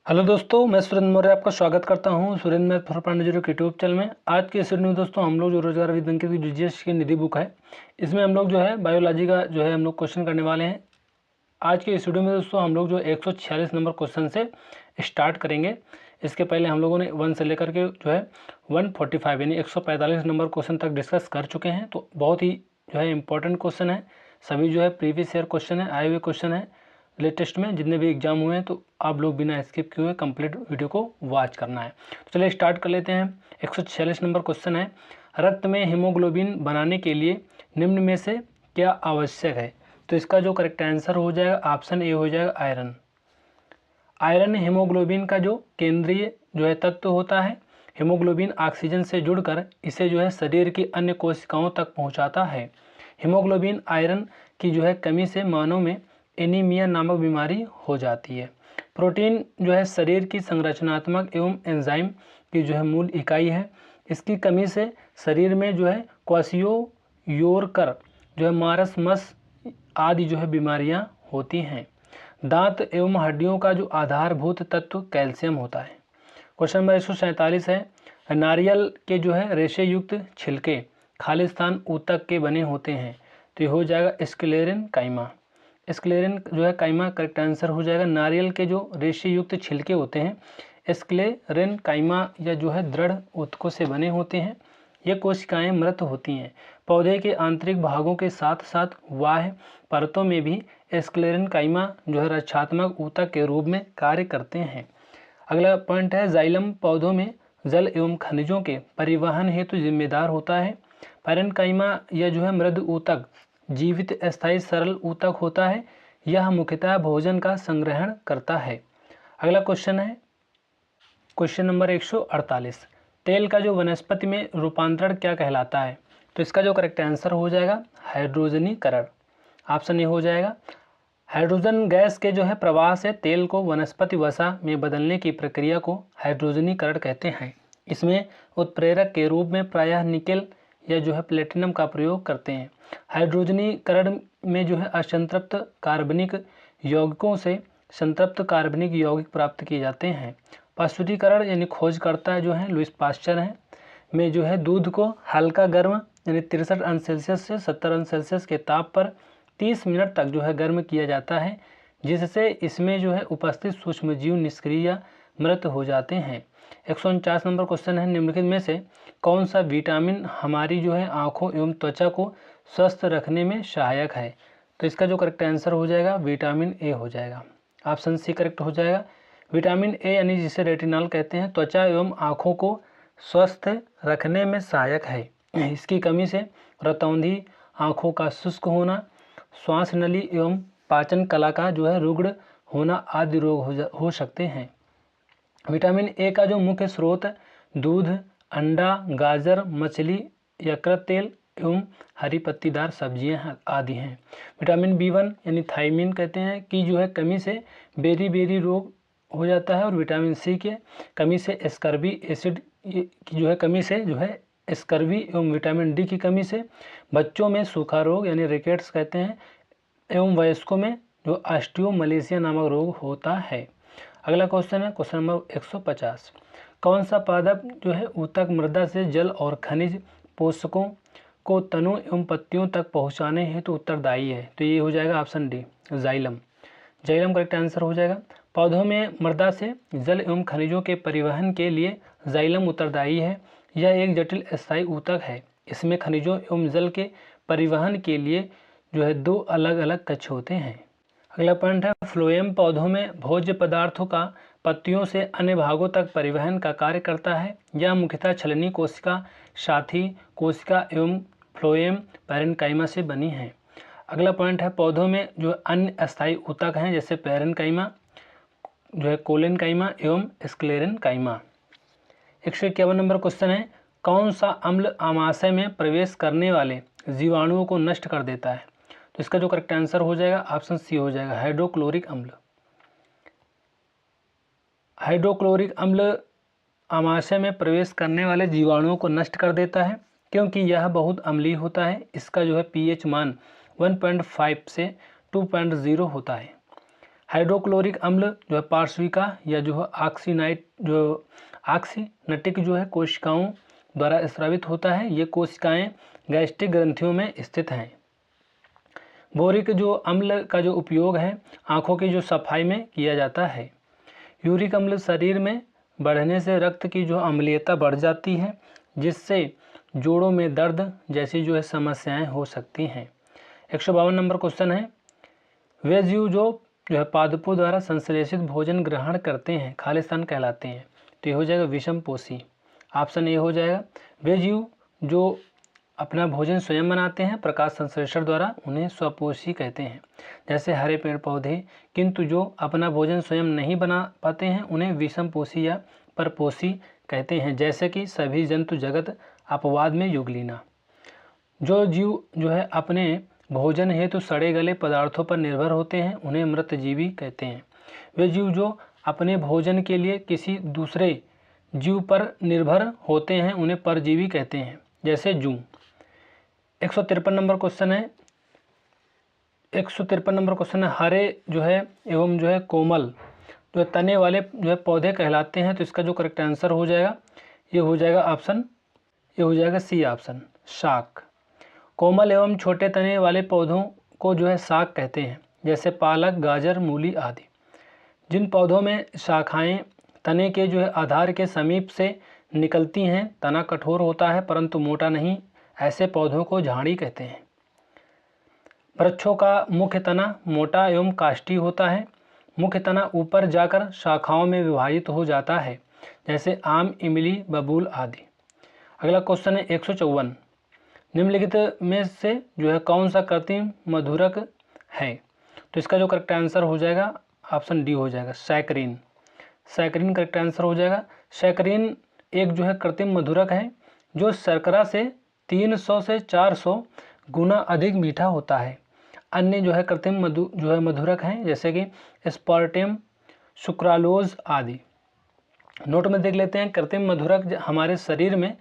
Hello दोस्तों, मैं सुरेंद्र मौर्य आपका स्वागत करता हूं सुरेंद्र मैथ फॉर पांडे के यूट्यूब चैनल में। आज के इस वीडियो में दोस्तों हम लोग जो रोजगार विद बैंक की जीजीएस की निधि बुक है, इसमें हम लोग जो है बायोलॉजी का जो है हम लोग क्वेश्चन करने वाले हैं। आज के इस वीडियो में दोस्तों हम लोग जो 146 नंबर क्वेश्चन से स्टार्ट करेंगे। इसके पहले हम लोगों ने 1 से लेकर के जो है 145 यानी 145 नंबर क्वेश्चन तक डिस्कस कर चुके हैं। तो बहुत ही जो है इंपॉर्टेंट क्वेश्चन है, सभी जो है प्रीवियस ईयर क्वेश्चन है, आए हुए क्वेश्चन है लेटेस्ट में जितने भी एग्जाम हुए हैं। तो आप लोग बिना स्किप किए हुए कंप्लीट वीडियो को वॉच करना है। तो चलिए स्टार्ट कर लेते हैं। 146 नंबर क्वेश्चन है, रक्त में हीमोग्लोबिन बनाने के लिए निम्न में से क्या आवश्यक है? तो इसका जो करेक्ट आंसर हो जाएगा ऑप्शन ए हो जाएगा आयरन। आयरन हीमोग्लोबिन का जो केंद्रीय जो है तत्व होता है। हीमोग्लोबिन ऑक्सीजन से जुड़कर इसे जो है शरीर की अन्य कोशिकाओं तक पहुंचाता है। हीमोग्लोबिन आयरन की जो है कमी से मानव में एनीमिया नामक बीमारी हो जाती है। प्रोटीन जो है शरीर की संरचनात्मक एवं एंजाइम की जो है मूल इकाई है। इसकी कमी से शरीर में जो है क्वाशियोयोरकर जो है मारसमस आदि जो है बीमारियां होती हैं। दांत एवं हड्डियों का जो आधारभूत तत्व कैल्शियम होता है। क्वेश्चन नंबर 147 है, नारियल के जो है रेशे युक्त छिलके खालिस्तान ऊतक के बने होते हैं। तो ये हो जाएगा स्क्लेरन काइमा। स्क्लेरन जो है काइमा करेक्ट आंसर हो जाएगा। नारियल के जो रेशे युक्त छिलके होते हैं स्क्लेरन काइमा या जो है दृढ़ ऊतकों से बने होते हैं। ये कोशिकाएं मृत होती हैं। पौधे के आंतरिक भागों के साथ साथ बाह्य परतों में भी स्क्लेरन काइमा जो है रक्षात्मक ऊतक के रूप में कार्य करते हैं। अगला पॉइंट है, जाइलम पौधों में जल एवं खनिजों के परिवहन हेतु जिम्मेदार होता है। पैरेन्काइमा यह जो है मृद ऊतक जीवित अस्थायी सरल ऊतक होता है। यह मुख्यतः भोजन का संग्रहण करता है। अगला क्वेश्चन है क्वेश्चन नंबर 148, तेल का जो वनस्पति में रूपांतरण क्या कहलाता है? तो इसका जो करेक्ट आंसर हो जाएगा हाइड्रोजनीकरण। ऑप्शन ए हो जाएगा। हाइड्रोजन गैस के जो है प्रवाह से तेल को वनस्पति वसा में बदलने की प्रक्रिया को हाइड्रोजनीकरण कहते हैं। इसमें उत्प्रेरक के रूप में प्रायः निकेल या जो है प्लेटिनम का प्रयोग करते हैं। हाइड्रोजनीकरण में जो है असंतृप्त कार्बनिक यौगिकों से संतृप्त कार्बनिक यौगिक प्राप्त किए जाते हैं। पाश्चुरीकरण यानी खोजकर्ता जो है लुईस पाश्चर हैं, में जो है दूध को हल्का गर्म यानी 63 अंश सेल्सियस से 70 अंश सेल्सियस के ताप पर 30 मिनट तक जो है गर्म किया जाता है, जिससे इसमें जो है उपस्थित सूक्ष्मजीव निष्क्रिय या मृत हो जाते हैं। 149 नंबर क्वेश्चन है, निम्नलिखित में से कौन सा विटामिन हमारी जो है आँखों एवं त्वचा को स्वस्थ रखने में सहायक है? तो इसका जो करेक्ट आंसर हो जाएगा विटामिन ए हो जाएगा। ऑप्शन सी करेक्ट हो जाएगा। विटामिन ए यानी जिसे रेटिनॉल कहते हैं, त्वचा एवं आँखों को स्वस्थ रखने में सहायक है। इसकी कमी से रतौंधी, आँखों का शुष्क होना, श्वास नली एवं पाचन कला का जो है रुग्ण होना आदि रोग हो सकते हैं। विटामिन ए का जो मुख्य स्रोत दूध, अंडा, गाजर, मछली, यकृत तेल एवं हरी पत्तीदार सब्जियां आदि हैं। विटामिन B1 यानी थायमिन कहते हैं कि जो है कमी से बेरी रोग हो जाता है। और विटामिन सी के कमी से स्कर्वी एसिड की जो है कमी से जो है स्कर्वी एवं विटामिन डी की कमी से बच्चों में सूखा रोग यानी रिकेट्स कहते हैं एवं वयस्कों में जो ऑस्टियोमलेशिया नामक रोग होता है। अगला क्वेश्चन है क्वेश्चन नंबर 150, कौन सा पादप जो है ऊतक मृदा से जल और खनिज पोषकों को तनों एवं पत्तियों तक पहुंचाने हेतु उत्तरदायी है? तो ये हो जाएगा option D xylem. Xylem correct answer हो जाएगा। पौधों में मृदा से जल एवं खनिजों के परिवहन के लिए जाइलम उत्तरदायी है। यह एक जटिल अस्थायी ऊतक है। इसमें खनिजों एवं जल के परिवहन के लिए जो है 2 अलग अलग कक्ष होते हैं। अगला पॉइंट है, फ्लोएम पौधों में भोज्य पदार्थों का पत्तियों से अन्य भागों तक परिवहन का कार्य करता है। यह मुख्यतः छलनी कोशिका, साथी कोशिका एवं फ्लोएम पैरेन्काइमा से बनी है। अगला पॉइंट है, पौधों में जो अन्य अस्थायी ऊतक हैं जैसे पैरेन्काइमा जो है कोलेनकाइमा एवं स्क्लेरेनकाइमा। 151 नंबर क्वेश्चन है, कौन सा अम्ल आमाशय में प्रवेश करने वाले जीवाणुओं को नष्ट कर देता है? तो इसका जो करेक्ट आंसर हो जाएगा ऑप्शन सी हो जाएगा हाइड्रोक्लोरिक अम्ल। हाइड्रोक्लोरिक अम्ल आमाशय में प्रवेश करने वाले जीवाणुओं को नष्ट कर देता है क्योंकि यह बहुत अम्लीय होता है। इसका जो है pH मान 1.5 से 2.0 होता है। हाइड्रोक्लोरिक अम्ल जो है पार्श्विका या जो है ऑक्सीनेटिक जो है कोशिकाओं द्वारा स्रावित होता है। ये कोशिकाएं गैस्ट्रिक ग्रंथियों में स्थित हैं। बोरिक जो अम्ल का जो उपयोग है आँखों की जो सफाई में किया जाता है। यूरिक अम्ल शरीर में बढ़ने से रक्त की जो अम्लीयता बढ़ जाती है, जिससे जोड़ों में दर्द जैसी जो है समस्याएं हो सकती हैं। 152 नंबर क्वेश्चन है, वे जीव जो है पादपों द्वारा संश्लेषित भोजन ग्रहण करते हैं खालिस्तान कहलाते हैं। तो ये हो जाएगा विषमपोषी। ऑप्शन ए हो जाएगा। वे जीव जो अपना भोजन स्वयं बनाते हैं प्रकाश संश्लेषण द्वारा, उन्हें स्वपोषी कहते हैं। जैसे हरे पेड़ पौधे, किंतु जो अपना भोजन स्वयं नहीं बना पाते हैं उन्हें विषमपोषी या परपोषी कहते हैं। जैसे कि सभी जंतु जगत अपवाद में युगलीना। जो जीव जो है अपने भोजन हेतु सड़े गले पदार्थों पर निर्भर होते हैं उन्हें मृतजीवी कहते हैं। वे जीव जो अपने भोजन के लिए किसी दूसरे जीव पर निर्भर होते हैं उन्हें परजीवी कहते हैं। जैसे जूं। 153 नंबर क्वेश्चन है, 153 नंबर क्वेश्चन है, हरे जो है एवं जो है कोमल जो है तने वाले जो है पौधे कहलाते हैं। तो इसका जो करेक्ट आंसर हो जाएगा ये हो जाएगा ऑप्शन, ये हो जाएगा सी ऑप्शन, शाक। कोमल एवं छोटे तने वाले पौधों को जो है शाक कहते हैं। जैसे पालक, गाजर, मूली आदि। जिन पौधों में शाखाएं तने के जो है आधार के समीप से निकलती हैं, तना कठोर होता है परंतु मोटा नहीं, ऐसे पौधों को झाड़ी कहते हैं। वृक्षों का मुख्य तना मोटा एवं काष्ठी होता है। मुख्य तना ऊपर जाकर शाखाओं में विभाजित हो जाता है। जैसे आम, इमली, बबूल आदि। अगला क्वेश्चन है 154, निम्नलिखित में से जो है कौन सा कृत्रिम मधुरक है। तो इसका जो करेक्ट आंसर हो जाएगा ऑप्शन डी हो जाएगा, सैकरीन। सैकरीन करेक्ट आंसर हो जाएगा। सैकरीन एक जो है कृत्रिम मधुरक है जो शर्करा से 300 से 400 गुना अधिक मीठा होता है। अन्य जो है कृत्रिम जो है मधुरक हैं जैसे कि एस्पार्टेम, सुक्रालोज आदि। नोट में देख लेते हैं, कृत्रिम मधुरक हमारे शरीर में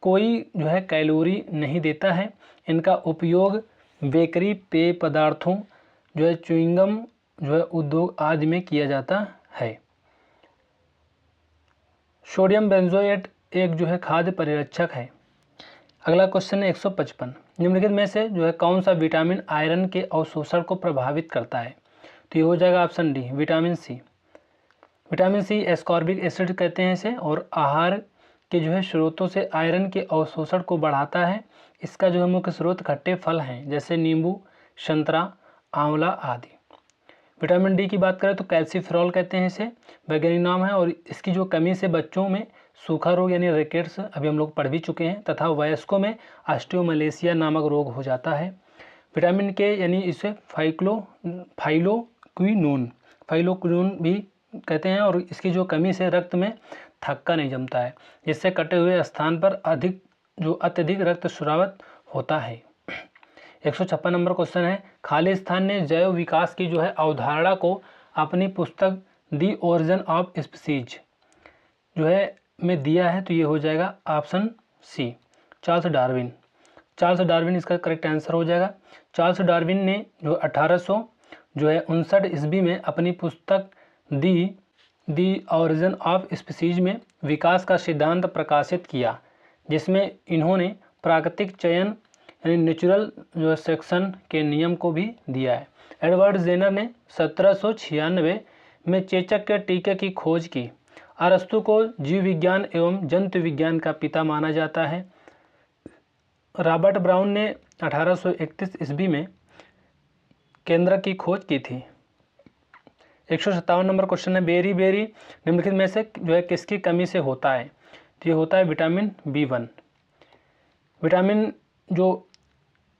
कोई जो है कैलोरी नहीं देता है। इनका उपयोग बेकरी, पेय पदार्थों जो है च्युइंगम जो है उद्योग आदि में किया जाता है। सोडियम बेंजोएट एक जो है खाद्य परिरक्षक है। अगला क्वेश्चन है 155, निम्नलिखित में से जो है कौन सा विटामिन आयरन के अवशोषण को प्रभावित करता है। तो ये हो जाएगा option D, vitamin C. Vitamin C ascorbic acid कहते हैं इसे, और आहार के जो है स्रोतों से आयरन के अवशोषण को बढ़ाता है। इसका जो है मुख्य स्रोत खट्टे फल हैं जैसे नींबू, संतरा, आंवला आदि। विटामिन डी की बात करें तो कैल्सीफेरॉल कहते हैं इसे, वैज्ञानिक नाम है। और इसकी जो कमी से बच्चों में सूखा रोग यानी रिकेट्स अभी हम लोग पढ़ भी चुके हैं, तथा वयस्कों में ऑस्टियोमलेशिया नामक रोग हो जाता है। विटामिन के यानी इसे फाइलोक्विनोन भी कहते हैं, और इसकी जो कमी से रक्त में थक्का नहीं जमता है, जिससे कटे हुए स्थान पर अत्यधिक रक्त स्राव होता है। 156 नंबर क्वेश्चन है, खालिस्तान ने जैव विकास की जो है अवधारणा को अपनी पुस्तक दी ओरिजिन ऑफ स्पीसीज जो है में दिया है। तो ये हो जाएगा option C, Charles Darwin. Charles Darwin इसका करेक्ट आंसर हो जाएगा। चार्ल्स डार्विन ने जो 1859 ईस्वी में अपनी पुस्तक दी ओरिजिन ऑफ स्पीसीज में विकास का सिद्धांत प्रकाशित किया, जिसमें इन्होंने प्राकृतिक चयन यानी नेचुरल जो सेक्शन के नियम को भी दिया है। एडवर्ड जेनर ने 1796 में चेचक के टीके की खोज की। अरस्तु को जीव विज्ञान एवं जंतु विज्ञान का पिता माना जाता है। रॉबर्ट ब्राउन ने 1831 ईस्वी में केंद्रक की खोज की थी। 157 नंबर क्वेश्चन है, बेरी निम्नलिखित में से जो है किसकी कमी से होता है। तो ये होता है विटामिन B1। विटामिन जो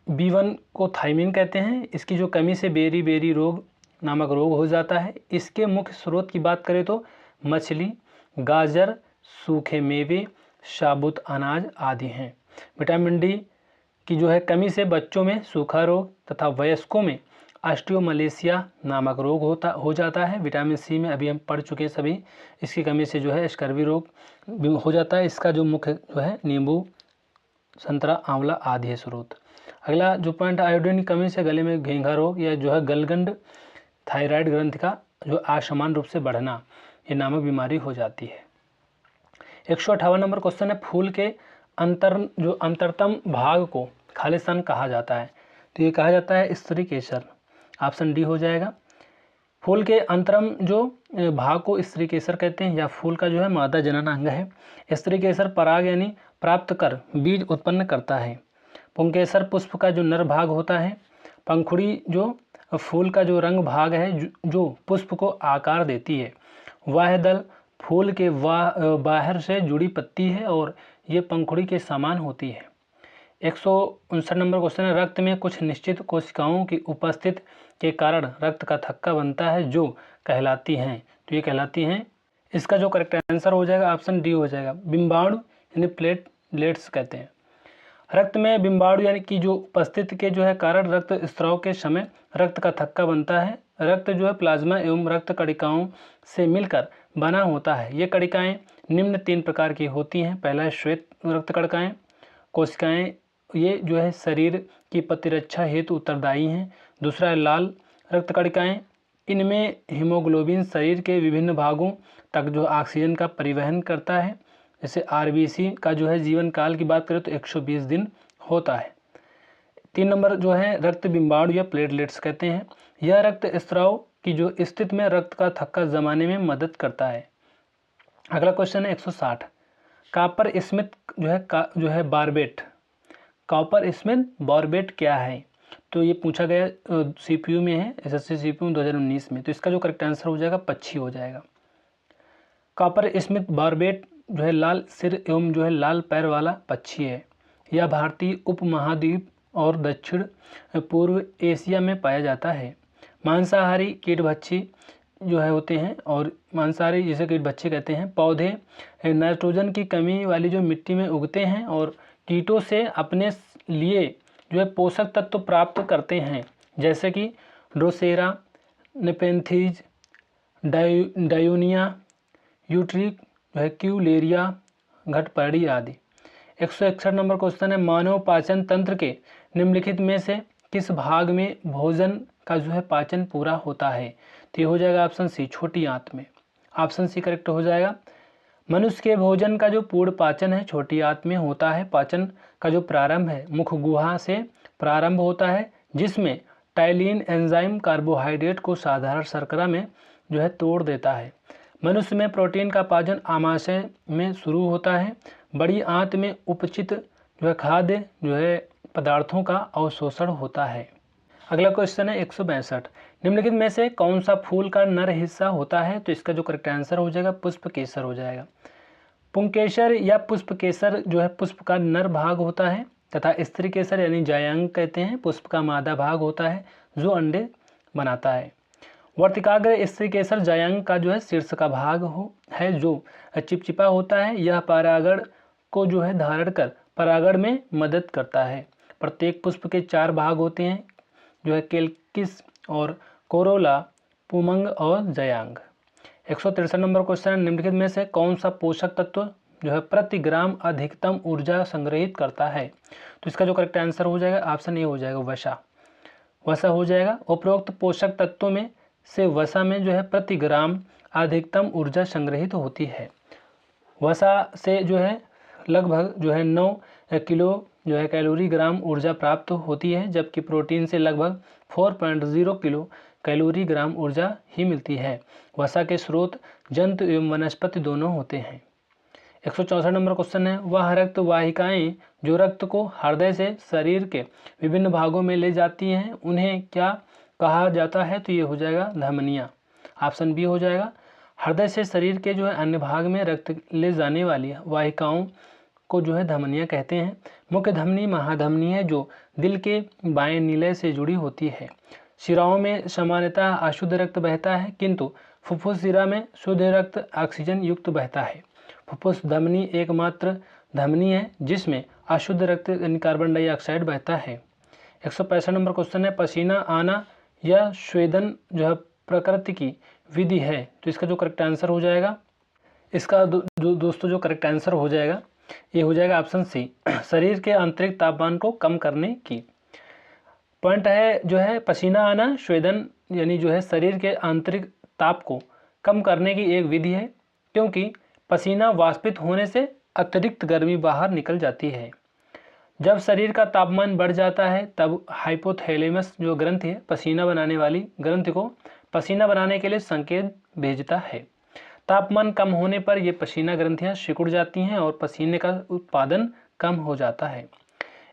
B1 को थायमिन कहते हैं, इसकी जो कमी से बेरी रोग नामक रोग हो जाता है। इसके मुख्य स्रोत की बात करें तो मछली, गाजर, सूखे मेवे, साबुत अनाज आदि हैं। विटामिन डी की जो है कमी से बच्चों में सूखा रोग तथा वयस्कों में ऑस्टियोमलेशिया नामक रोग हो जाता है। विटामिन सी में अभी हम पढ़ चुके हैं सभी, इसकी कमी से जो है स्कर्वी रोग हो जाता है। इसका जो मुख्य जो है नींबू, संतरा, आंवला आदि है स्रोत। अगला जो पॉइंट, आयोडीन की कमी से गले में घेंघा रोग या जो है गलगंड थायराइड ग्रंथि का जो असमान रूप से बढ़ना, ये नामक बीमारी हो जाती है। 158 नंबर क्वेश्चन है, फूल के अंतरतम भाग को खालिस्तान कहा जाता है? तो ये कहा जाता है स्त्री केसर। ऑप्शन डी हो जाएगा। फूल के अंतरम जो भाग को स्त्री केसर कहते हैं, या फूल का जो है मादा जनन अंग है। स्त्री केसर पराग यानी प्राप्त कर बीज उत्पन्न करता है। पुंकेसर पुष्प का जो नर भाग होता है। पंखुड़ी जो फूल का जो रंग भाग है जो पुष्प को आकार देती है। वाह दल फूल के बाहर से जुड़ी पत्ती है और ये पंखुड़ी के समान होती है। 159 नंबर क्वेश्चन है, रक्त में कुछ निश्चित कोशिकाओं की उपस्थिति के कारण रक्त का थक्का बनता है जो कहलाती हैं? तो ये कहलाती हैं, इसका जो करेक्ट आंसर हो जाएगा ऑप्शन डी हो जाएगा, बिंबाणु यानी प्लेटलेट्स कहते हैं। रक्त में बिंबाणु यानी कि जो उपस्थिति के जो है कारण रक्त स्राव के समय रक्त का थक्का बनता है। रक्त जो है प्लाज्मा एवं रक्त कणिकाओं से मिलकर बना होता है। ये कणिकाएं निम्न 3 प्रकार की होती हैं। पहला है श्वेत रक्त कणिकाएं कोशिकाएं, ये जो है शरीर की प्रतिरक्षा हेतु उत्तरदायी हैं। दूसरा है लाल रक्त कणिकाएं, इनमें हीमोग्लोबिन शरीर के विभिन्न भागों तक जो ऑक्सीजन का परिवहन करता है। जैसे आरबीसी का जो है जीवन काल की बात करें तो 120 दिन होता है। 3 नंबर जो है रक्त बिंबाणु या प्लेटलेट्स कहते हैं। यह रक्त स्राव की जो स्थिति में रक्त का थक्का जमाने में मदद करता है। अगला क्वेश्चन है 160, कॉपर स्मिथ जो है बारबेट, कॉपर स्मिथ बारबेट क्या है? तो ये पूछा गया सीपीयू में है, एसएससी सीपीयू 2019 में। तो इसका जो करेक्ट आंसर हो जाएगा पक्षी हो जाएगा। कॉपर स्मिथ बारबेट जो है लाल सिर एवं जो है लाल पैर वाला पक्षी है। यह भारतीय उपमहाद्वीप और दक्षिण पूर्व एशिया में पाया जाता है। मांसाहारी कीटभक्षी जो है होते हैं, और मांसाहारी जिसे कीटभक्षी कहते हैं। पौधे नाइट्रोजन की कमी वाली जो मिट्टी में उगते हैं और कीटों से अपने लिए जो है पोषक तत्व प्राप्त करते हैं, जैसे कि ड्रोसेरा, नेपेंथीज, डायोनिया, यूट्रिक जो है क्यूलेरिया, घटपर्डी आदि। 161 नंबर क्वेश्चन है, मानव पाचन तंत्र के निम्नलिखित में से किस भाग में भोजन का जो है पाचन पूरा होता है? तो ये हो जाएगा ऑप्शन सी, छोटी आंत में। ऑप्शन सी करेक्ट हो जाएगा। मनुष्य के भोजन का जो पूर्ण पाचन है छोटी आंत में होता है। पाचन का जो प्रारंभ है मुख गुहा से प्रारंभ होता है, जिसमें टाइलिन एंजाइम कार्बोहाइड्रेट को साधारण शर्करा में जो है तोड़ देता है। मनुष्य में प्रोटीन का पाचन आमाशय में शुरू होता है। बड़ी आंत में उपचित जो है खाद्य जो है पदार्थों का अवशोषण होता है। अगला क्वेश्चन है 162, निम्नलिखित में से कौन सा फूल का नर हिस्सा होता है? तो इसका जो करेक्ट आंसर हो जाएगा पुष्प केसर हो जाएगा। पुंकेसर या पुष्प केसर जो है पुष्प का नर भाग होता है, तथा स्त्री केसर यानी जायांग कहते हैं पुष्प का मादा भाग होता है जो अंडे बनाता है। वर्तिकाग्र स्त्री केसर जायांग का जो है शीर्ष का भाग है जो चिपचिपा होता है। यह परागण को जो है धारण कर परागण में मदद करता है। प्रत्येक पुष्प के 4 भाग होते हैं जो है केल्किस और कोरोला, पुमंग और जयांग। 163 नंबर क्वेश्चन है, निम्नलिखित में से कौन सा पोषक तत्व जो है प्रति ग्राम अधिकतम ऊर्जा संग्रहित करता है? तो इसका जो करेक्ट आंसर हो जाएगा ऑप्शन ए हो जाएगा, वसा हो जाएगा। उपरोक्त पोषक तत्वों में से वसा में जो है प्रति ग्राम अधिकतम ऊर्जा संग्रहित होती है। वसा से जो है लगभग जो है 9 किलो जो है कैलोरी ग्राम ऊर्जा प्राप्त होती है, जबकि प्रोटीन से लगभग 4.0 किलो कैलोरी ग्राम ऊर्जा ही मिलती है। वसा के स्रोत जंतु एवं वनस्पति दोनों होते हैं। 164 नंबर क्वेश्चन है, वह रक्त वाहिकाएं जो रक्त को हृदय से शरीर के विभिन्न भागों में ले जाती हैं उन्हें क्या कहा जाता है? तो ये हो जाएगा धमनियाँ। ऑप्शन बी हो जाएगा। हृदय से शरीर के जो है अन्य भाग में रक्त ले जाने वाली वाहिकाओं को जो है धमनियाँ कहते हैं। मुख्य धमनी महाधमनी है जो दिल के बाएं नीले से जुड़ी होती है। शिराओं में सामान्यतः अशुद्ध रक्त बहता है, किंतु फुफ्फुस शिरा में शुद्ध रक्त ऑक्सीजन युक्त बहता है। फुफ्फुस धमनी एकमात्र धमनी है जिसमें अशुद्ध रक्त यानी कार्बन डाइऑक्साइड बहता है। 165 नंबर क्वेश्चन है, पसीना आना या स्वेदन जो है प्रकृति की विधि है? तो इसका जो करेक्ट आंसर हो जाएगा, इसका दोस्तों जो करेक्ट आंसर हो जाएगा ये हो जाएगा ऑप्शन सी, शरीर के आंतरिक तापमान को कम करने की। पॉइंट है जो है पसीना आना स्वेदन यानी जो है शरीर के आंतरिक ताप को कम करने की एक विधि है, क्योंकि पसीना वाष्पित होने से अतिरिक्त गर्मी बाहर निकल जाती है। जब शरीर का तापमान बढ़ जाता है तब हाइपोथैलेमस जो ग्रंथि है, पसीना बनाने वाली ग्रंथि को पसीना बनाने के लिए संकेत भेजता है। तापमान कम होने पर ये पसीना ग्रंथियां सिकुड़ जाती हैं और पसीने का उत्पादन कम हो जाता है।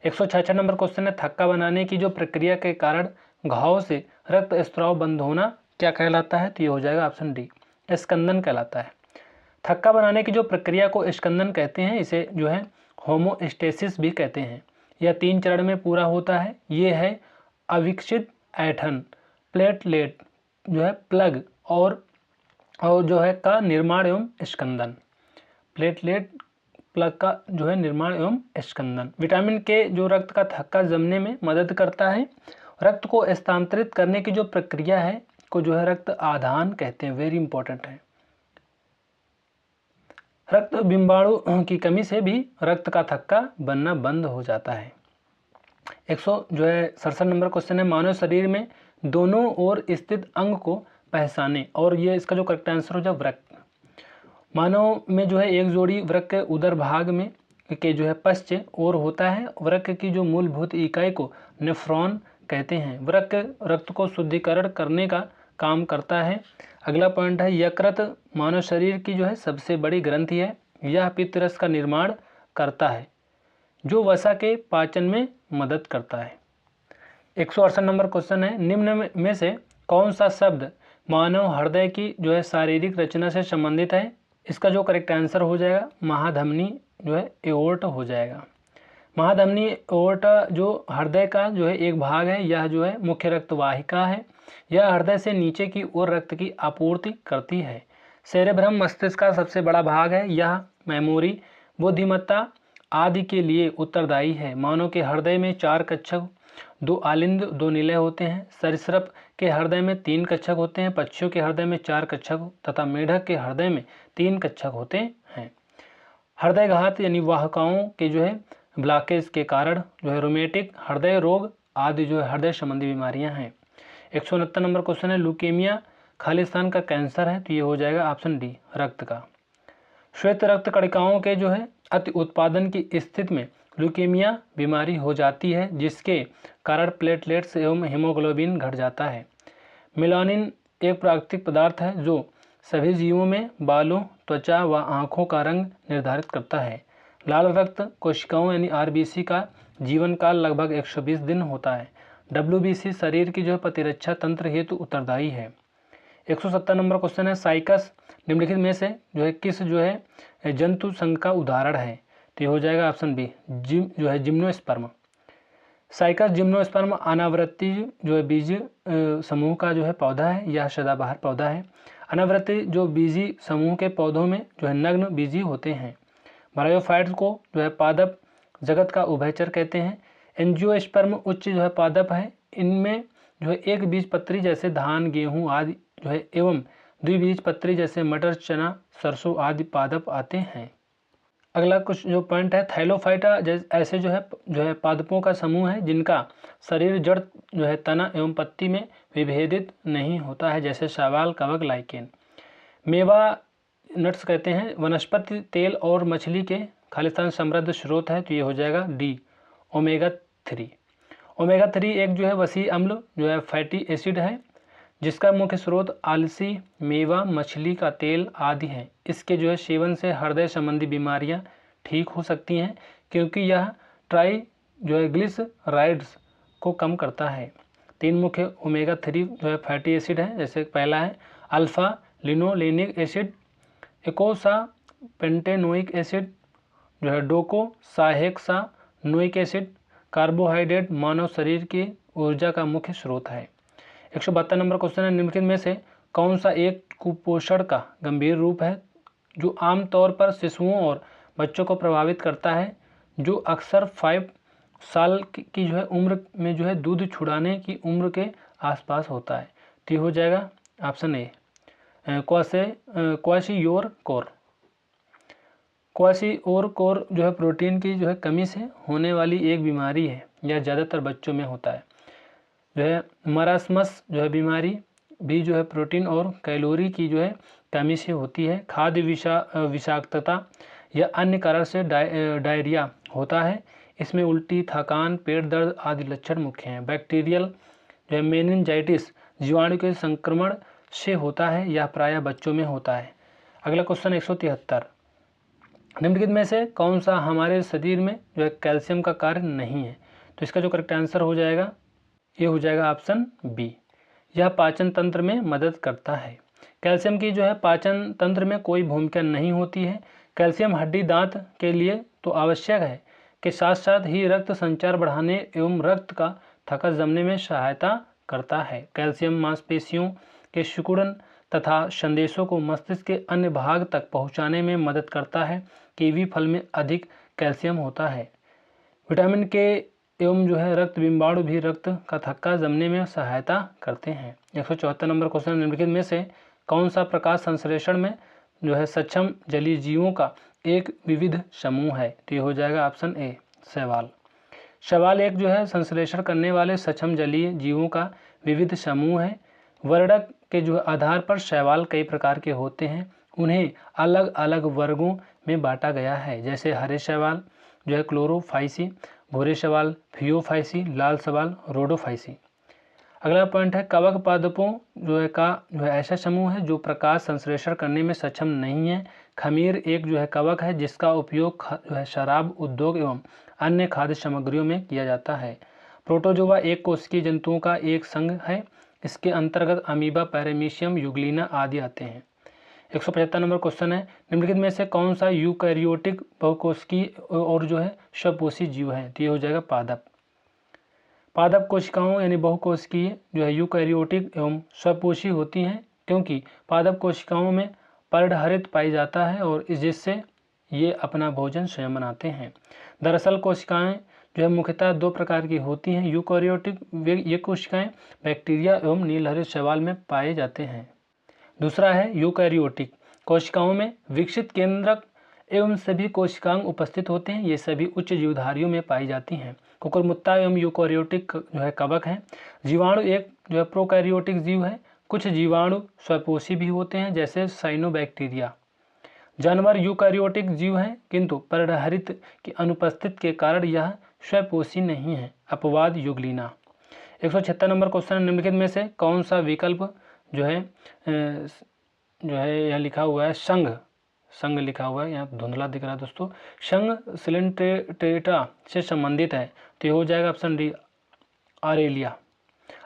166 नंबर क्वेश्चन है, थक्का बनाने की जो प्रक्रिया के कारण घाव से रक्त स्त्राव बंद होना क्या कहलाता है? तो ये हो जाएगा ऑप्शन डी, स्कंदन कहलाता है। थक्का बनाने की जो प्रक्रिया को स्कंदन कहते हैं, इसे जो है होमोस्टेसिस भी कहते हैं। यह 3 चरण में पूरा होता है। ये है अविकसित ऐंठन, प्लेटलेट जो है प्लग और जो है का निर्माण एवं स्कंदन। प्लेटलेट प्लग का जो है निर्माण एवं स्कंदन। विटामिन के जो रक्त का थक्का जमने में मदद करता है। रक्त को स्थानांतरित करने की जो प्रक्रिया है को जो है रक्त आदान कहते हैं, वेरी इंपॉर्टेंट है। रक्त बिंबाणु की कमी से भी रक्त का थक्का बनना बंद हो जाता है। 167 नंबर क्वेश्चन है, मानव शरीर में दोनों ओर स्थित अंग को पहचाने, और ये इसका जो करेक्ट आंसर हो जाए वृक्क। मानव में जो है एक जोड़ी वृक्क के उदर भाग में के जो है पश्च ओर होता है। वृक्क की जो मूलभूत इकाई को नेफ्रॉन कहते हैं। वृक्क रक्त को शुद्धिकरण करने का काम करता है। अगला पॉइंट है, यकृत मानव शरीर की जो है सबसे बड़ी ग्रंथि है। यह पित्तरस का निर्माण करता है जो वसा के पाचन में मदद करता है। 168 नंबर क्वेश्चन है, निम्न में से कौन सा शब्द मानव हृदय की जो है शारीरिक रचना से संबंधित है? इसका जो करेक्ट आंसर हो जाएगा महाधमनी जो है एओर्ट हो जाएगा। महाधमनी एओर्ट जो हृदय का जो है एक भाग है। यह जो है मुख्य रक्तवाहिका है। यह हृदय से नीचे की ओर रक्त की आपूर्ति करती है। सेरेब्रम मस्तिष्क का सबसे बड़ा भाग है। यह मेमोरी, बुद्धिमत्ता आदि के लिए उत्तरदायी है। मानव के हृदय में 4 कक्षक, 2 आलिंद 2 निलय होते हैं। सरीसृप के हृदय में 3 कक्षक होते हैं। पक्षियों के हृदय में 4 कक्षक तथा मेढक के हृदय में 3 कक्षक होते हैं। हृदयघात यानी वाहकाओं के जो है ब्लॉकेज के कारण जो है रोमेटिक हृदय रोग आदि जो है हृदय संबंधी बीमारियां हैं। 169 नंबर क्वेश्चन है, ल्यूकेमिया खालिस्तान का कैंसर है, तो ये हो जाएगा ऑप्शन डी रक्त का। श्वेत रक्त कणिकाओं के जो है अति उत्पादन की स्थिति में ल्यूकेमिया बीमारी हो जाती है, जिसके कारण प्लेटलेट्स एवं हीमोग्लोबिन घट जाता है। मेलानिन एक प्राकृतिक पदार्थ है जो सभी जीवों में बालों, त्वचा व आँखों का रंग निर्धारित करता है। लाल रक्त कोशिकाओं यानी आरबीसी का जीवन काल लगभग 120 दिन होता है। डब्ल्यूबीसी शरीर की जो है प्रतिरक्षा तंत्र हेतु उत्तरदायी है। 170 नंबर क्वेश्चन है, साइकस निम्नलिखित में से जो है किस जो है जंतु संघ का उदाहरण है? तो ये हो जाएगा option B gymnosperm. Cycas gymnosperm अनावृत्ति जो है बीज समूह का जो है पौधा है। यह सदाबहार पौधा है। अनावृत्ति जो बीजी समूह के पौधों में जो है नग्न बीजी होते हैं। ब्रायोफाइट्स को जो है पादप जगत का उभयचर कहते हैं। एंजियोस्पर्म उच्च जो है पादप है। इनमें जो है एक बीजपत्री जैसे धान, गेहूं आदि जो है एवं द्विबीजपत्री जैसे मटर, चना, सरसों आदि पादप आते हैं। अगला कुछ जो पॉइंट है, थैलोफाइटा ऐसे जो है पादपों का समूह है जिनका शरीर जड़ जो है तना एवं पत्ती में विभेदित नहीं होता है, जैसे शैवाल, कवक, लाइकेन। मेवा नट्स कहते हैं। वनस्पति तेल और मछली के खालिस्तान समृद्ध स्रोत है, तो ये हो जाएगा डी ओमेगा 3। ओमेगा 3 एक जो है वसी अम्ल जो है फैटी एसिड है, जिसका मुख्य स्रोत आलसी, मेवा, मछली का तेल आदि है। इसके जो है सेवन से हृदय संबंधी बीमारियां ठीक हो सकती हैं, क्योंकि यह ट्राई जो है ग्लिसराइड्स को कम करता है। 3 मुख्य ओमेगा 3 जो है फैटी एसिड है, जैसे पहला है alpha linolenic acid, eicosa pentaenoic acid जो है डोकोसाहेक्सानोइक एसिड। कार्बोहाइड्रेट मानव शरीर की ऊर्जा का मुख्य स्रोत है। 172 नंबर क्वेश्चन है, निम्नलिखित में से कौन सा एक कुपोषण का गंभीर रूप है जो आमतौर पर शिशुओं और बच्चों को प्रभावित करता है, जो अक्सर 5 साल की जो है उम्र में जो है दूध छुड़ाने की उम्र के आसपास होता है? तो हो जाएगा ऑप्शन ए क्वाशियोरकोर। क्वाशियोरकोर जो है प्रोटीन की जो है कमी से होने वाली एक बीमारी है। यह ज़्यादातर बच्चों में होता है। जो है मरासमस जो है बीमारी भी जो है प्रोटीन और कैलोरी की जो है कमी से होती है। खाद्य विषाक्तता या अन्य कारण से डायरिया होता है। इसमें उल्टी, थकान, पेट दर्द आदि लक्षण मुख्य हैं। बैक्टीरियल जो है मेनिंजाइटिस जीवाणु के संक्रमण से होता है, यह प्रायः बच्चों में होता है। अगला क्वेश्चन 173, निम्नलिखित में से कौन सा हमारे शरीर में जो है कैल्शियम का कार्य नहीं है? तो इसका जो करेक्ट आंसर हो जाएगा ये हो जाएगा ऑप्शन बी, यह पाचन तंत्र में मदद करता है। कैल्शियम की जो है पाचन तंत्र में कोई भूमिका नहीं होती है। कैल्शियम हड्डी दांत के लिए तो आवश्यक है के साथ साथ ही रक्त संचार बढ़ाने एवं रक्त का थक्का जमने में सहायता करता है। कैल्शियम मांसपेशियों के सिकुड़न तथा संदेशों को मस्तिष्क के अन्य भाग तक पहुंचाने में मदद करता है। कीवी फल में अधिक कैल्शियम होता है। विटामिन के एवं जो है रक्त बिंबाणु भी रक्त का थक्का जमने में सहायता करते हैं। 174 नंबर क्वेश्चन, निम्नलिखित में से कौन सा प्रकाश संश्लेषण में जो है सक्षम जलीय जीवों का एक विविध समूह है? तो ये हो जाएगा ऑप्शन ए, शैवाल। शैवाल एक जो है संश्लेषण करने वाले सक्षम जलीय जीवों का विविध समूह है। वर्णक के जो आधार पर शैवाल कई प्रकार के होते हैं। उन्हें अलग अलग वर्गों में बांटा गया है, जैसे हरे शैवाल जो है क्लोरोफाइसी, भूरे शैवाल फियोफाइसी, लाल शैवाल रोडोफाइसी। अगला पॉइंट है कवक पादपों जो है ऐसा समूह है जो प्रकाश संश्लेषण करने में सक्षम नहीं है। खमीर एक जो है कवक है जिसका उपयोग जो है शराब उद्योग एवं अन्य खाद्य सामग्रियों में किया जाता है। प्रोटोजोआ एक कोशिकीय जंतुओं का एक संघ है। इसके अंतर्गत अमीबा, पैरामीशियम, युग्लिना आदि आते हैं। 175 नंबर क्वेश्चन है, निम्नलिखित में से कौन सा यूकैरियोटिक बहुकोशिकीय और जो है स्वपोषी जीव है? तो ये हो जाएगा पादप। पादप कोशिकाओं यानी बहुकोशिकीय जो है यूकैरियोटिक एवं स्वपोषी होती हैं, क्योंकि पादप कोशिकाओं में पर्णहरित पाई जाता है और जिससे ये अपना भोजन स्वयं बनाते हैं। दरअसल कोशिकाएं जो है मुख्यतः दो प्रकार की होती हैं। यूकैरियोटिक ये कोशिकाएं बैक्टीरिया एवं नीलहरित शैवाल में पाए जाते हैं। दूसरा है यूकैरियोटिक कोशिकाओं में विकसित केंद्रक एवं सभी कोशिकांग उपस्थित होते हैं। ये सभी उच्च जीवधारियों में पाई जाती हैं। कुकुरमुत्ता एवं यूकैरियोटिक जो है कवक हैं। जीवाणु एक जो है प्रोकैरियोटिक जीव है। कुछ जीवाणु स्वपोषी भी होते हैं, जैसे साइनोबैक्टीरिया। जानवर यूकैरियोटिक जीव हैं, किंतु पर्णहरित की अनुपस्थिति के कारण यह स्वपोषी नहीं है। अपवाद युग्लिना। 176 नंबर क्वेश्चन, निम्नलिखित में से कौन सा विकल्प जो है यहाँ लिखा हुआ है संघ लिखा हुआ है, यहाँ धुंधला दिख रहा है दोस्तों। संघ सिलेंट्रेटा से संबंधित है, तो ये हो जाएगा ऑप्शन डी, आरेलिया।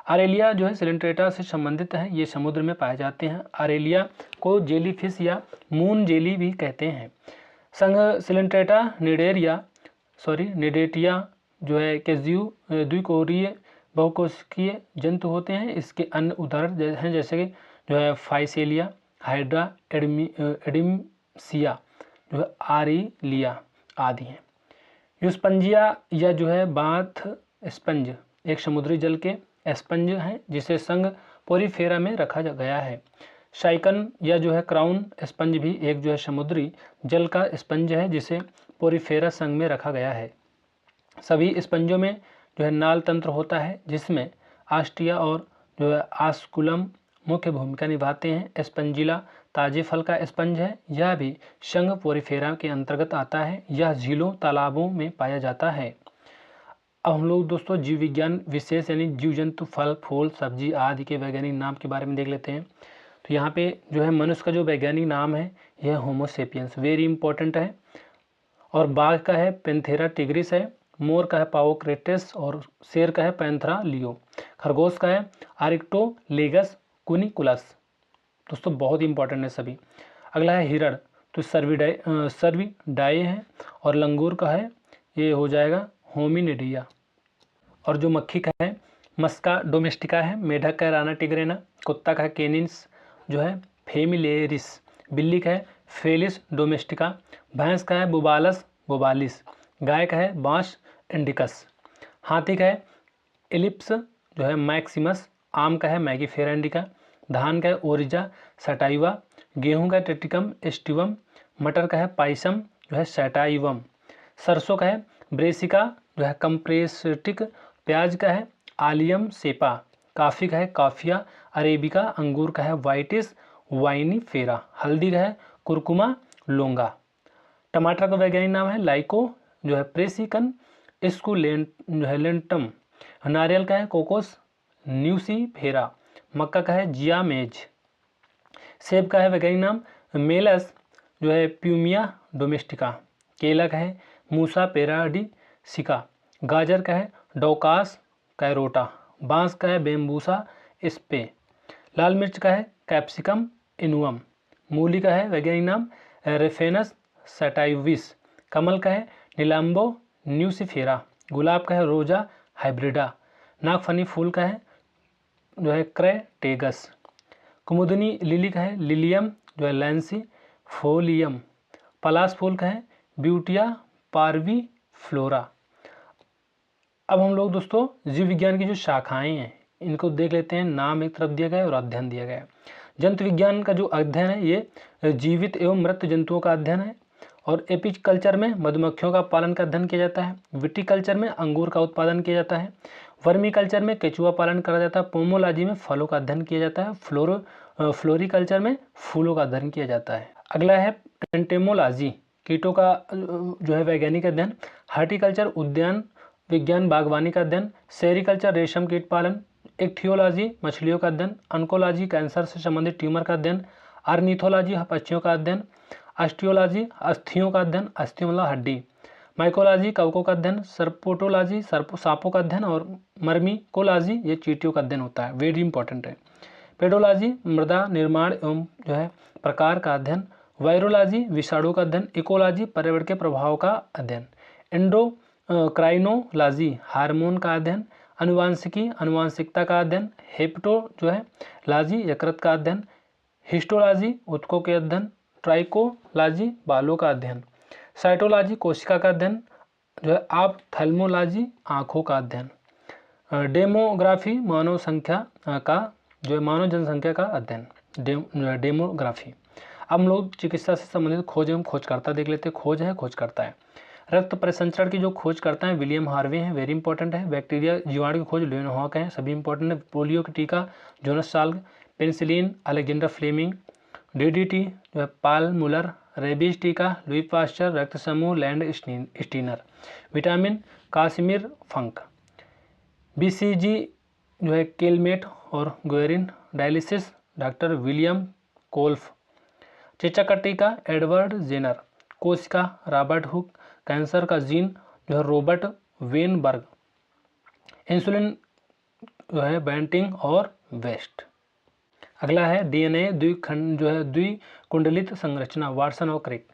आरेलिया जो है सिलेंट्रेटा से संबंधित है। ये समुद्र में पाए जाते हैं। आरेलिया को जेलीफिश या मून जेली भी कहते हैं। संघ सिलेंट्रेटा निडेटिया जो है के जीव द्विकोरीय बहुकोशिकीय जंतु होते हैं। इसके अन्य उदाहरण हैं जैसे कि जो है फाइसेलिया, हाइड्रा, एडिमसिया, जो है आरेलिया आदि हैं। यूस्पंजिया या जो है बाथ स्पंज एक समुद्री जल के स्पंज हैं जिसे संघ पोरीफेरा में रखा गया है। शाइकन या जो है क्राउन स्पंज भी एक जो है समुद्री जल का स्पंज है जिसे पोरीफेरा संघ में रखा गया है। सभी स्पंजों में जो है नाल तंत्र होता है जिसमें आस्टिया और जो है आस्कुलम मुख्य भूमिका निभाते हैं। स्पंजिला ताजे फल का स्पंज है। यह भी संघ पोरीफेरा के अंतर्गत आता है। यह झीलों तालाबों में पाया जाता है। अब हम लोग दोस्तों जीव विज्ञान विशेष यानी जीव जंतु, फल, फूल, सब्जी आदि के वैज्ञानिक नाम के बारे में देख लेते हैं। तो यहाँ पे जो है मनुष्य का जो वैज्ञानिक नाम है यह होमोसेपियंस, वेरी इंपॉर्टेंट है। और बाघ का है पेंथेरा टिग्रिस है। मोर का है पावोक्रेटिस और शेर का है पैंथरा लियो। खरगोश का है आरिक्टोलेगस कुनिकुलस। दोस्तों बहुत इंपॉर्टेंट है सभी। अगला है हिरण, तो सर्विडाए है। और लंगूर का है ये हो जाएगा होमिनिडिया। और जो मक्खी का है मस्का डोमेस्टिका है। मेढक का है राना टिग्रेना। कुत्ता का है केनिन्स जो है फेमिलेरिस। बिल्ली का है फेलिस डोमेस्टिका। भैंस का है बुबालस बोबालिस। गाय का है बांस इंडिकस। हाथी का है एलिप्स जो है मैक्सिमस। आम का है मैगीफेरा इंडिका। धान का है ओरिजा सटाइवा। गेहूं का है टेटिकम एस्टिवम। मटर का है पाइसम जो है सैटाइवम। सरसों का है ब्रेसिका जो है कंप्रेस्टिक। प्याज का है आलियम सेपा। कॉफ़ी का है काफिया अरेबिका, अंगूर का है वाइटिस वाइनीफेरा, हल्दी का है कुरकुमा लोंगा। टमाटर का वैज्ञानिक नाम है लाइको जो है प्रेसिकन स्कूलेंट जो है लेंटम। नारियल का है कोकोस न्यूसीफेरा। मक्का का है जियामेज। सेब का है वैज्ञानिक नाम मेलस जो है प्यूमिया डोमेस्टिका। केला का है मूसा पेराडिसिका। गाजर का है डोकास कैरोटा। बांस का है बेम्बूसा स्पे। लाल मिर्च का है कैप्सिकम इनुअम। मूली का है वैज्ञानिक नाम रेफेनस सैटाइविस। कमल का है नीलाम्बो न्यूसिफेरा। गुलाब का है रोजा हाइब्रिडा। नागफनी फूल का है जो है क्रेटेगस। कुमुदनी लिली का है लिलियम जो है लैंसी फोलियम। पलास फूल का है ब्यूटिया पार्वी फ्लोरा। अब हम लोग दोस्तों जीव विज्ञान की जो शाखाएं हैं इनको देख लेते हैं। नाम एक तरफ दिया गया है और अध्ययन दिया गया है। जंतु विज्ञान का जो अध्ययन है ये जीवित एवं मृत जंतुओं का अध्ययन है। और एपिकल्चर में मधुमक्खियों का पालन का अध्ययन किया जाता है। विटिकल्चर में अंगूर का उत्पादन किया जाता है। वर्मी कल्चर में केचुआ पालन करा जाता है। पोमोलॉजी में फलों का अध्ययन किया जाता है। फ्लोरिकल्चर में फूलों का अध्ययन किया जाता है। अगला है एंटेमोलॉजी, कीटों का जो है वैज्ञानिक अध्ययन। हार्टिकल्चर उद्यान विज्ञान बागवानी का अध्ययन। सेरिकल्चर रेशम कीट पालन। इक्थियोलॉजी मछलियों का अध्ययन। ऑन्कोलॉजी कैंसर से संबंधित ट्यूमर का अध्ययन। आर्निथोलॉजी पक्षियों का अध्ययन। ऑस्टियोलॉजी अस्थियों का अध्ययन, अस्थियों मतलब हड्डी। माइकोलॉजी कवकों का अध्ययन। सर्पोटोलॉजी सांपों का अध्ययन। और मर्मिकोलॉजी ये चींटियों का अध्ययन होता है, वेरी इंपॉर्टेंट है। पेडोलॉजी मृदा निर्माण एवं जो है प्रकार का अध्ययन। वायरोलॉजी विषाणु का अध्ययन। इकोलॉजी पर्यावरण के प्रभाव का अध्ययन। एंडोक्राइनोलॉजी हार्मोन का अध्ययन। अनुवांशिकी अनुवांशिकता का अध्ययन। हेप्टो जो है लॉजी यकृत का अध्ययन। हिस्टोलॉजी ऊतकों के अध्ययन। ट्राइकोलॉजी बालों का अध्ययन। साइटोलॉजी कोशिका का अध्ययन जो है। ऑप्थेल्मोलॉजी आँखों का अध्ययन। डेमोग्राफी मानव संख्या का जो है मानव जनसंख्या का अध्ययन डेमोग्राफी। अब हम लोग चिकित्सा से संबंधित खोज एवं खोजकर्ता देख लेते हैं। खोज है खोजकर्ता है। रक्त परिसंचरण की जो खोज करता है विलियम हार्वे हैं, वेरी इंपॉर्टेंट है। बैक्टीरिया जीवाणु की खोज ल्यूनहॉक है, सभी इंपॉर्टेंट है। पोलियो का टीका Jonas Salk. Penicillin Alexander Fleming. DDT जो है पाल मुलर। रेबीज टीका लुई पास्चर। रक्त समूह Landsteiner. Vitamin Casimir Funk. BCG जो है केलमेट और Guerin. Dialysis doctor William Kolff. चेचक का टीका एडवर्ड जेनर। कोशिका रॉबर्ट हुक। कैंसर का जीन जो है रॉबर्ट वेनबर्ग। इंसुलिन जो है बेंटिंग और वेस्ट। अगला है डीएनए द्विखंड जो है द्विकुंडलित संरचना वाटसन और क्रिक।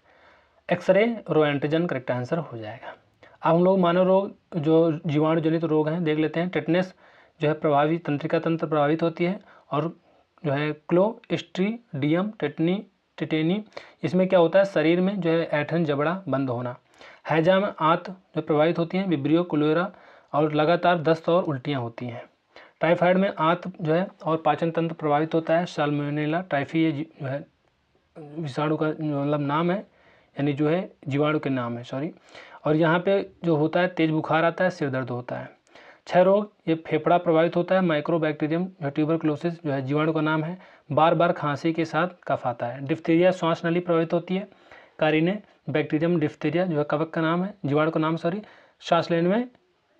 एक्सरे रोएंटजन करेक्ट आंसर हो जाएगा। अब हम लोग मानव रोग जो जीवाणु जनित रोग हैं देख लेते हैं। टेटनस जो है प्रभावी तंत्रिका तंत्र प्रभावित होती है। और जो है क्लोस्ट्रीडियम टेटेनी इसमें क्या होता है शरीर में जो है ऐठन जबड़ा बंद होना। हैजा में आंत जो प्रभावित होती हैं। विब्रियो कोलेरा और लगातार दस्त और उल्टियाँ होती हैं। टाइफाइड में आंत जो है और पाचन तंत्र प्रभावित होता है। साल्मोनेला टाइफी ये जो है विषाणु का मतलब नाम है, यानी जो है जीवाणु के नाम है सॉरी। और यहाँ पे जो होता है तेज बुखार आता है, सिर दर्द होता है। क्षय रोग ये फेफड़ा प्रभावित होता है। माइक्रोबैक्टीरियम जो ट्यूबरक्लोसिस जो है जीवाणु का नाम है। बार बार खांसी के साथ कफ आता है। डिफ्थीरिया श्वास नली प्रभावित होती है। कारिने बैक्टीरियम डिफ्थीरिया जो है कवक का नाम है, जीवाणु का नाम सॉरी। सांस लेने में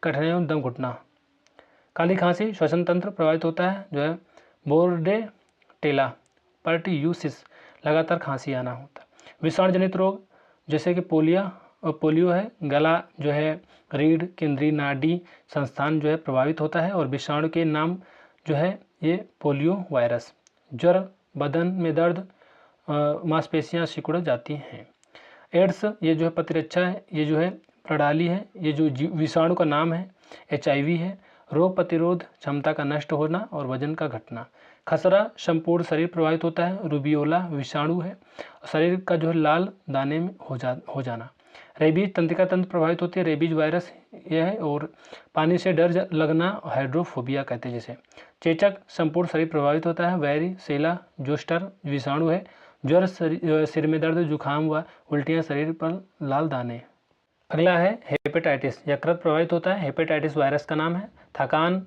कठिनाई और दम घुटना। काली खांसी श्वसन तंत्र प्रभावित होता है जो है। बोर्डेटेला पर्ट्यूसिस लगातार खांसी आना होता है। विषाणु जनित रोग जैसे कि पोलियो है। गला जो है रीढ़ केंद्रीय नाड़ी संस्थान जो है प्रभावित होता है। और विषाणु के नाम जो है ये पोलियो वायरस। ज्वर बदन में दर्द मांसपेशियां सिकुड़ जाती हैं। एड्स ये जो है प्रतिरक्षा है, ये जो है प्रणाली है, ये जो विषाणु का नाम है। HIV है। रोग प्रतिरोध क्षमता का नष्ट होना और वजन का घटना। खसरा संपूर्ण शरीर प्रभावित होता है। रूबियोला विषाणु है, शरीर का जो है लाल दाने में हो जाना। रेबीज तंत्रिका तंत्र प्रभावित होती है। रेबीज वायरस यह है। और पानी से डर लगना हाइड्रोफोबिया कहते हैं जिसे। चेचक संपूर्ण शरीर प्रभावित होता है। वैरिसेला जोस्टर विषाणु है। ज्वर सिर में दर्द जुकाम व उल्टियाँ शरीर पर लाल दाने। अगला है हेपेटाइटिस, यकृत प्रभावित होता है। हेपेटाइटिस वायरस का नाम है। थकान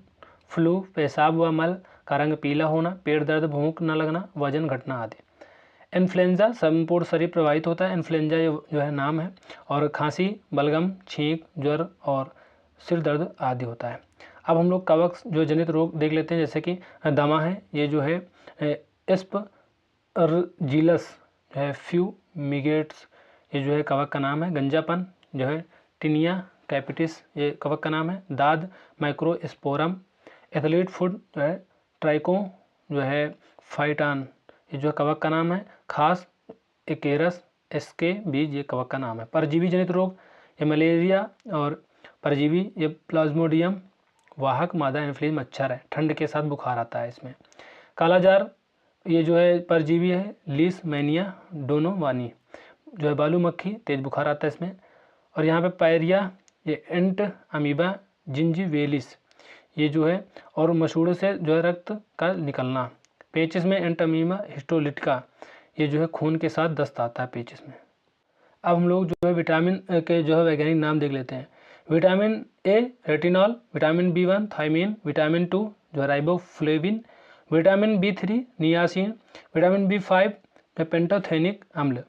फ्लू पेशाब व मल का रंग पीला होना, पेट दर्द, भूख न लगना, वजन घटना आदि। इन्फ्लुएंजा संपूर्ण शरीर प्रभावित होता है, इन्फ्लुएंजा जो है नाम है, और खांसी, बलगम, छींक, ज्वर और सिर दर्द आदि होता है। अब हम लोग कवक जो जनित रोग देख लेते हैं, जैसे कि दमा है, ये जो है एस्परजिलस जो है, फ्यूमिगेट्स ये जो है कवक का नाम है। गंजापन जो है टिनिया कैपिटिस ये कवक का नाम है। दाद माइक्रोस्पोरम। एथलीट फुट जो है ट्राइको जो है फाइटान ये जो है कवक का नाम है। खास एकेरस एसके बीज ये कवक का नाम है। परजीवी जनित रोग ये मलेरिया और परजीवी ये प्लाज्मोडियम वाहक मादा एनोफिलीज मच्छर है, ठंड के साथ बुखार आता है इसमें। कालाजार ये जो है परजीवी है। लीस मैनिया डोनोवानी जो है बालू मक्खी, तेज बुखार आता है इसमें। और यहाँ पे पायरिया ये एंट अमीबा जिंजीवेलिस ये जो है, और मसूड़ों से जो है रक्त का निकलना। पेचिस में एंट अमीबा हिस्टोलिटिका ये जो है खून के साथ दस्त आता है पेचिस में। अब हम लोग जो है विटामिन के जो है वैज्ञानिक नाम देख लेते हैं। Vitamin A retinol, vitamin B1 thiamine, vitamin 2 जो है riboflavin, vitamin B3 niacin, vitamin B5 pantothenic अम्ल।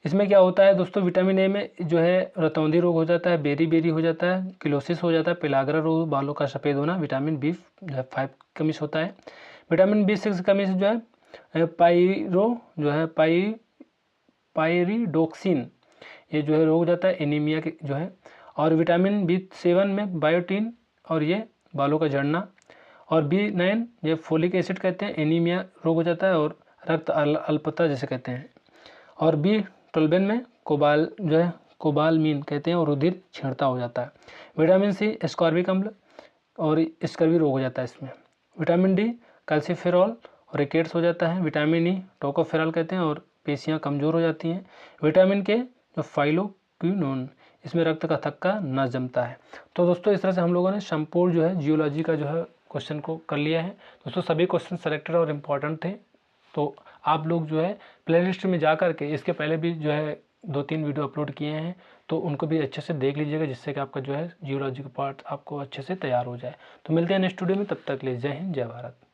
इसमें क्या होता है दोस्तों, विटामिन ए में जो है रतौंधी रोग हो जाता है, बेरी बेरी हो जाता है, किलोसिस हो जाता है, पेलाग्रा रोग, बालों का सफ़ेद होना। विटामिन B5 कमी से होता है। विटामिन B6 कमी से जो है पायरो जो है पायरिडोक्सिन ये जो है रोग हो जाता है, एनीमिया के जो है। और विटामिन B7 में बायोटीन और ये बालों का झड़ना। और B9 ये फोलिक एसिड कहते हैं, एनीमिया रोग हो जाता है और रक्त अल्पता जैसे कहते हैं। और B12 में कोबाल जो है कोबालमीन कहते हैं और रुधिर छीणता हो जाता है। विटामिन C एस्कॉर्बिक अम्ल और स्कर्वी रोग हो जाता है इसमें। विटामिन D कैल्सीफेरॉल और रिकेट्स हो जाता है। विटामिन E टोकोफेरॉल कहते हैं और पेशियां कमज़ोर हो जाती हैं। विटामिन K जो फाइलोक्विनोन इसमें रक्त का थक्का न जमता है। तो दोस्तों इस तरह से हम लोगों ने संपूर्ण जो है जियोलॉजी का जो है क्वेश्चन को कर लिया है। दोस्तों सभी क्वेश्चन सेलेक्टेड और इम्पॉर्टेंट थे, तो आप लोग जो है प्लेलिस्ट में जा कर के इसके पहले भी जो है 2-3 वीडियो अपलोड किए हैं, तो उनको भी अच्छे से देख लीजिएगा, जिससे कि आपका जो है जियोलॉजी का पार्ट आपको अच्छे से तैयार हो जाए। तो मिलते हैं नेक्स्ट वीडियो में, तब तक के लिए जय हिंद जय भारत।